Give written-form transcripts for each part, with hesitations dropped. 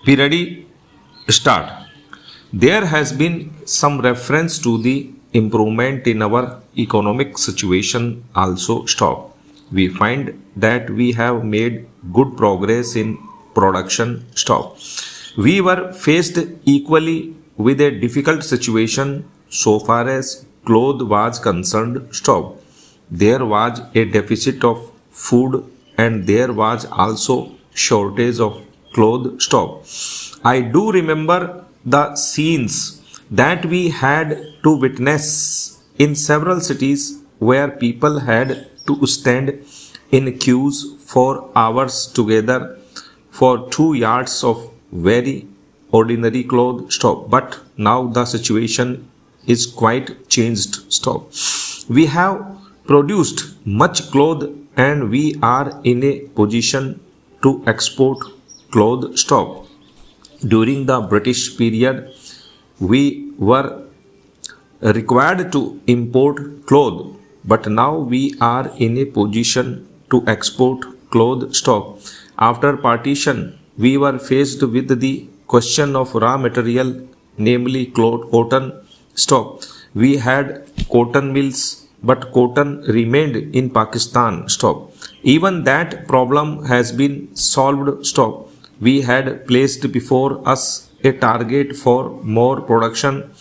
Be ready, start. There has been some reference to the improvement in our economic situation also. Stop. We find that we have made good progress in production. Stop. We were faced equally with a difficult situation so far as cloth was concerned. Stop. There was a deficit of food and there was also shortage of clothes. Stop. I do remember the scenes that we had to witness in several cities where people had to stand in queues for hours together for 2 yards of very ordinary clothes. Stop. But now the situation is quite changed. Stop. We have produced much cloth and we are in a position to export cloth. Stop. During the British period, we were required to import cloth, but now we are in a position to export cloth. Stop. After partition, we were faced with the question of raw material, namely cotton. Stop. We had cotton mills, but cotton remained in Pakistan. Stop. Even that problem has been solved. Stop. We had placed before us a target for more production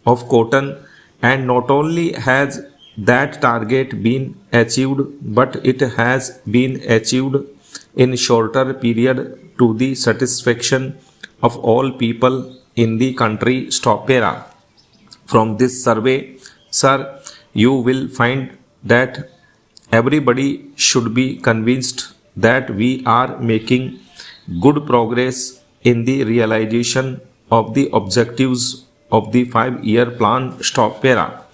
of cotton, and not only has that target been achieved, but it has been achieved in shorter period to the satisfaction of all people in the country. Stop. Para. From this survey, sir, you will find that everybody should be convinced that we are making good progress in the realization of the objectives of the 5-year plan. Stop. Para.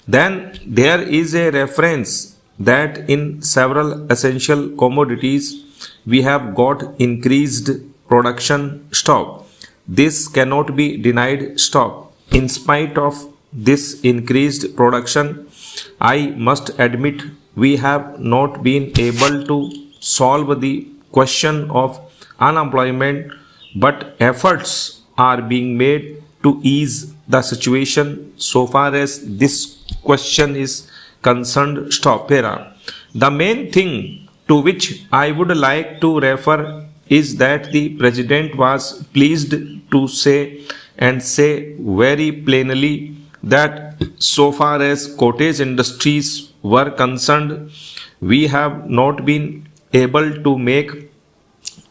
Then there is a reference that in several essential commodities we have got increased production. Stop. This cannot be denied. Stop. In spite of this increased production, I must admit we have not been able to solve the question of unemployment, but efforts are being made to ease the situation so far as this question is concerned. Stop. Para. The main thing to which I would like to refer is that the President was pleased to say very plainly that so far as cottage industries were concerned, we have not been able to make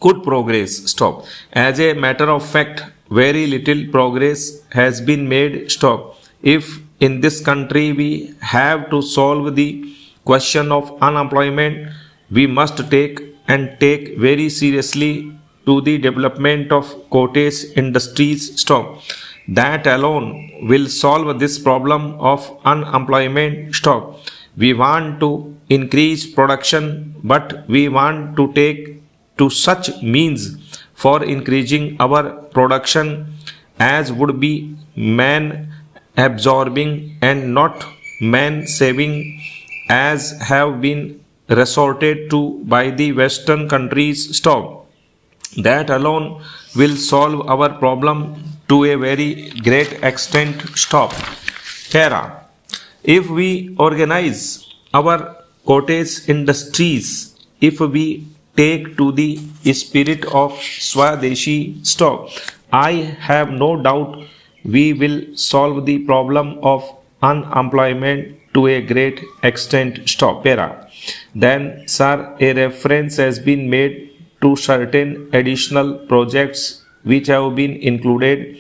good progress. Stop. As a matter of fact, very little progress has been made. Stop. If in this country we have to solve the question of unemployment, we must take very seriously to the development of cottage industries. Stop. That alone will solve this problem of unemployment. Stop. We want to increase production, but we want to take to such means for increasing our production as would be man absorbing and not man saving, as have been resorted to by the Western countries. Stop. That alone will solve our problem to a very great extent. Stop. Para. If we organize our cottage industries, if we take to the spirit of Swadeshi, stop, I have no doubt we will solve the problem of unemployment to a great extent. Stop. Para. Then, sir, a reference has been made to certain additional projects which have been included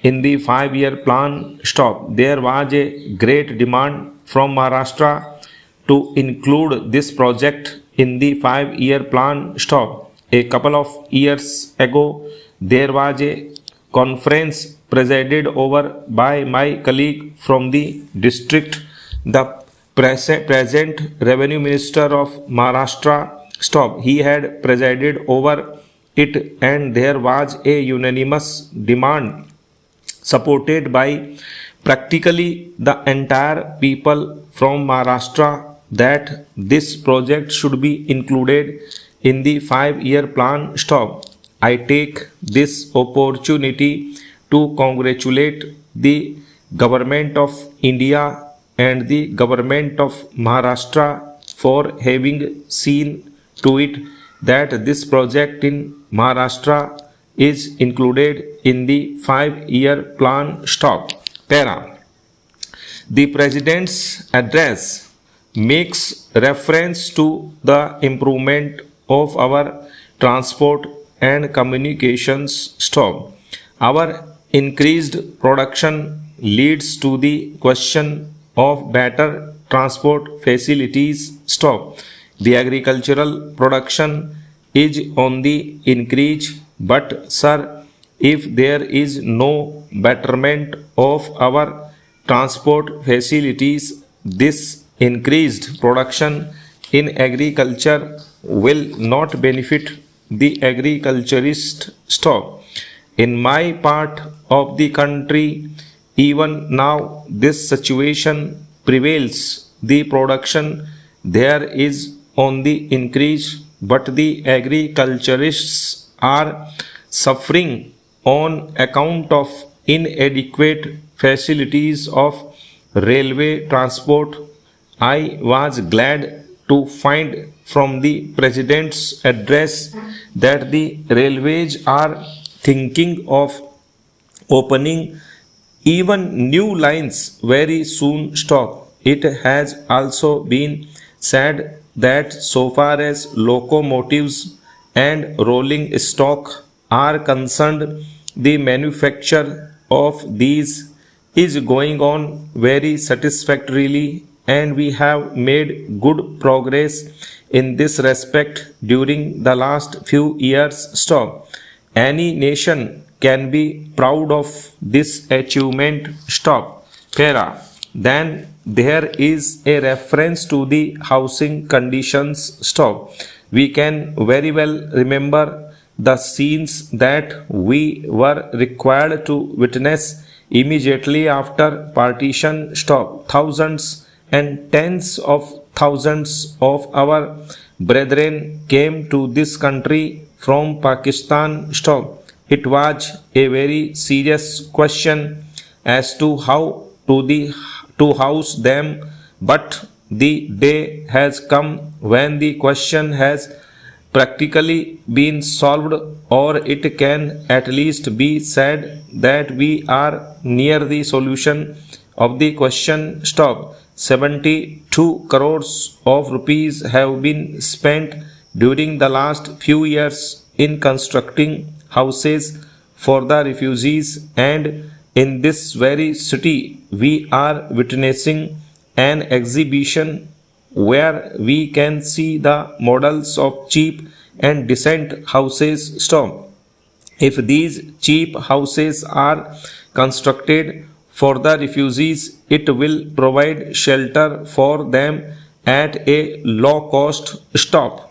in the 5-year plan. Stop. There was a great demand from Maharashtra to include this project in the 5-year plan. Stop. A couple of years ago, there was a conference presided over by my colleague from the district, the present revenue minister of Maharashtra. Stop. He had presided over it, and there was a unanimous demand supported by practically the entire people from Maharashtra that this project should be included in the 5-year plan. Stop. I take this opportunity to congratulate the Government of India and the Government of Maharashtra for having seen to it that this project in Maharashtra is included in the 5-year plan. Stop. Para. The President's address makes reference to the improvement of our transport and communications. Stop. Our increased production leads to the question of better transport facilities. Stop. The agricultural production is on the increase, but sir, if there is no betterment of our transport facilities, this increased production in agriculture will not benefit the agriculturist. Stop. In my part of the country, even now this situation prevails. The production there is on the increase, but the agriculturists are suffering on account of inadequate facilities of railway transport. I was glad to find from the President's address that the railways are thinking of opening even new lines very soon. Stop. It has also been said that so far as locomotives and rolling stock are concerned, the manufacture of these is going on very satisfactorily, and we have made good progress in this respect during the last few years. Stop. Any nation can be proud of this achievement. Stop. Para. Then there is a reference to the housing conditions. Stop. We can very well remember the scenes that we were required to witness immediately after partition. Stop. Thousands and tens of thousands of our brethren came to this country from Pakistan. Stop. It was a very serious question as to how to house them, but the day has come when the question has practically been solved, or it can at least be said that we are near the solution of the question. Stop. 72 crores of rupees have been spent during the last few years in constructing houses for the refugees, and in this very city we are witnessing an exhibition where we can see the models of cheap and decent houses. Stop. If these cheap houses are constructed for the refugees, it will provide shelter for them at a low cost. Stop.